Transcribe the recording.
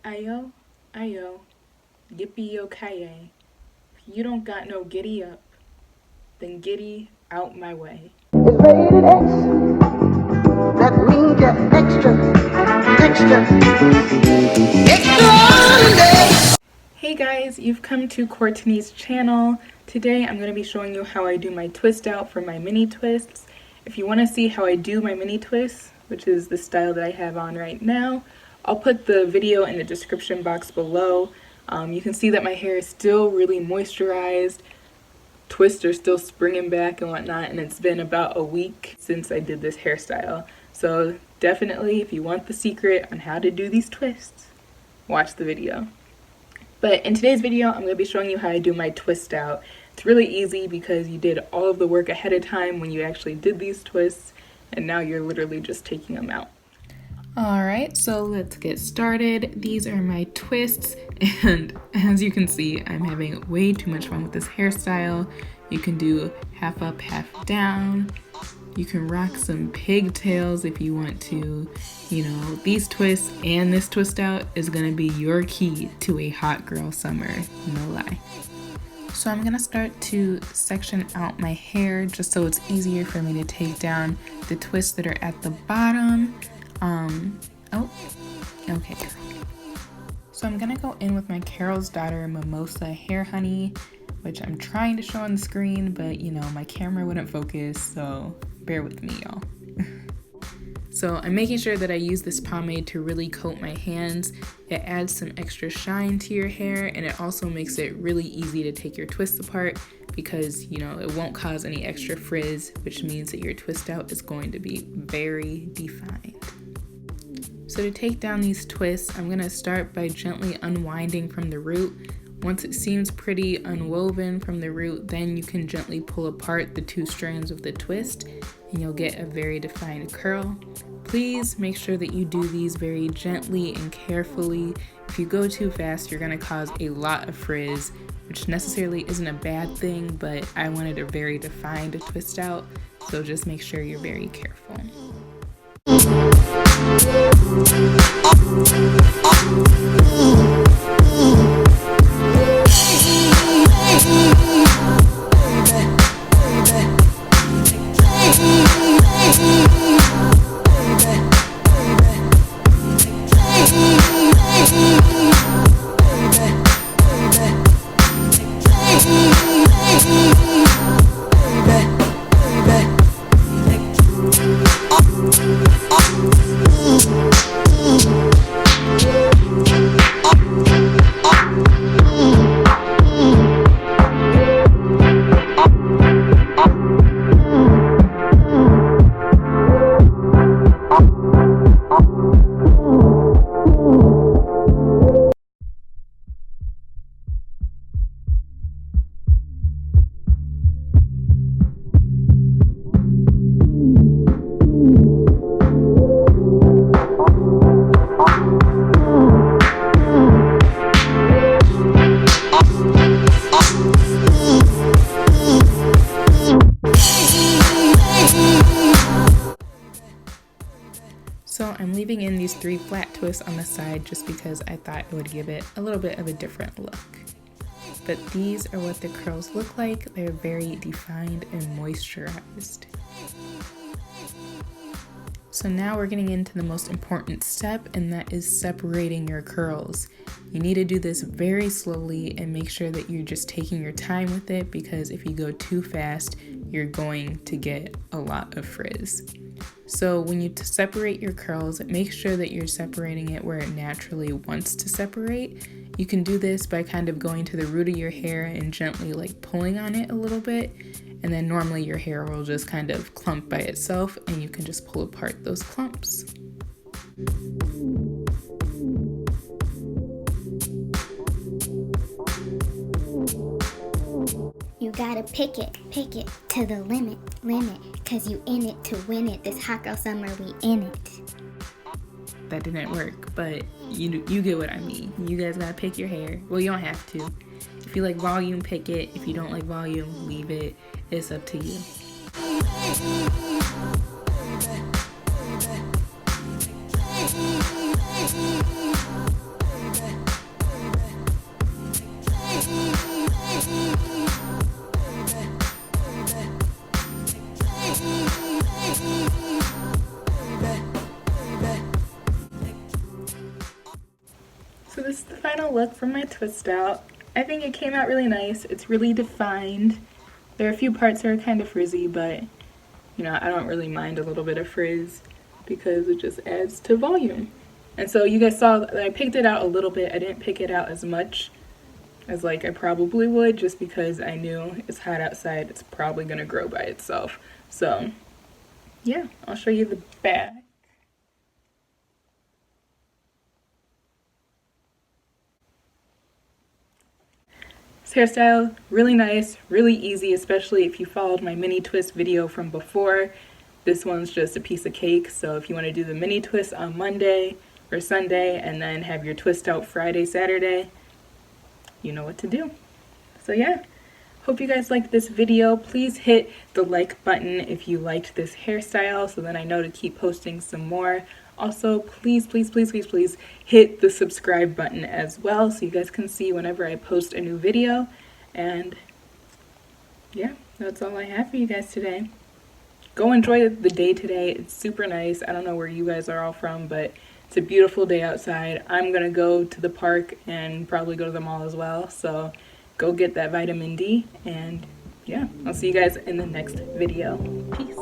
Ayo, ayo, yippee yo kaye. If you don't got no giddy up, then giddy out my way. It's rated X. That means you're extraordinary. Hey guys, you've come to Courtney's channel. Today I'm going to be showing you how I do my twist out for my mini twists. If you want to see how I do my mini twists, which is the style that I have on right now, I'll put the video in the description box below. You can see that my hair is still really moisturized. Twists are still springing back and whatnot, and it's been about a week since I did this hairstyle. So definitely, if you want the secret on how to do these twists, watch the video. But in today's video, I'm going to be showing you how I do my twist out. It's really easy because you did all of the work ahead of time when you actually did these twists, and now you're literally just taking them out. Alright, so let's get started. These are my twists, and as you can see, I'm having way too much fun with this hairstyle. You can do half up, half down. You can rock some pigtails if you want to. You know, these twists and this twist out is gonna be your key to a hot girl summer, no lie. So I'm gonna start to section out my hair just so it's easier for me to take down the twists that are at the bottom. Okay. So I'm gonna go in with my Carol's Daughter Mimosa Hair Honey, which I'm trying to show on the screen, but you know, my camera wouldn't focus, so bear with me, y'all. So I'm making sure that I use this pomade to really coat my hands. It adds some extra shine to your hair, and it also makes it really easy to take your twists apart because, you know, it won't cause any extra frizz, which means that your twist out is going to be very defined. So to take down these twists, I'm going to start by gently unwinding from the root. Once it seems pretty unwoven from the root, then you can gently pull apart the two strands of the twist and you'll get a very defined curl. Please make sure that you do these very gently and carefully. If you go too fast, you're going to cause a lot of frizz, which necessarily isn't a bad thing, but I wanted a very defined twist out, so just make sure you're very careful. So I'm leaving in these 3 flat twists on the side just because I thought it would give it a little bit of a different look. But these are what the curls look like. They're very defined and moisturized. So now we're getting into the most important step, and that is separating your curls. You need to do this very slowly and make sure that you're just taking your time with it, because if you go too fast, you're going to get a lot of frizz. So when you separate your curls, make sure that you're separating it where it naturally wants to separate. You can do this by kind of going to the root of your hair and gently like pulling on it a little bit, and then normally your hair will just kind of clump by itself and you can just pull apart those clumps. You gotta pick it to the limit, cause you in it to win it. This hot girl summer, we in it. That didn't work, but you get what I mean. You guys gotta pick your hair. Well, you don't have to. If you like volume, pick it. If you don't like volume, leave it. It's up to you. So this is the final look from my twist out. I think it came out really nice. It's really defined. There are a few parts that are kind of frizzy, but you know, I don't really mind a little bit of frizz because it just adds to volume. And so you guys saw that I picked it out a little bit. I didn't pick it out as much as like I probably would, just because I knew it's hot outside. It's probably gonna grow by itself. So yeah, I'll show you the back. This hairstyle, really nice, really easy, especially if you followed my mini twist video from before. This one's just a piece of cake, so if you want to do the mini twist on Monday or Sunday and then have your twist out Friday, Saturday, you know what to do. So yeah, hope you guys liked this video. Please hit the like button if you liked this hairstyle so then I know to keep posting some more. Also, please hit the subscribe button as well so you guys can see whenever I post a new video. And yeah, that's all I have for you guys today. Go enjoy the day today. It's super nice. I don't know where you guys are all from, but it's a beautiful day outside. I'm gonna go to the park and probably go to the mall as well. So go get that vitamin D, and yeah, I'll see you guys in the next video. Peace.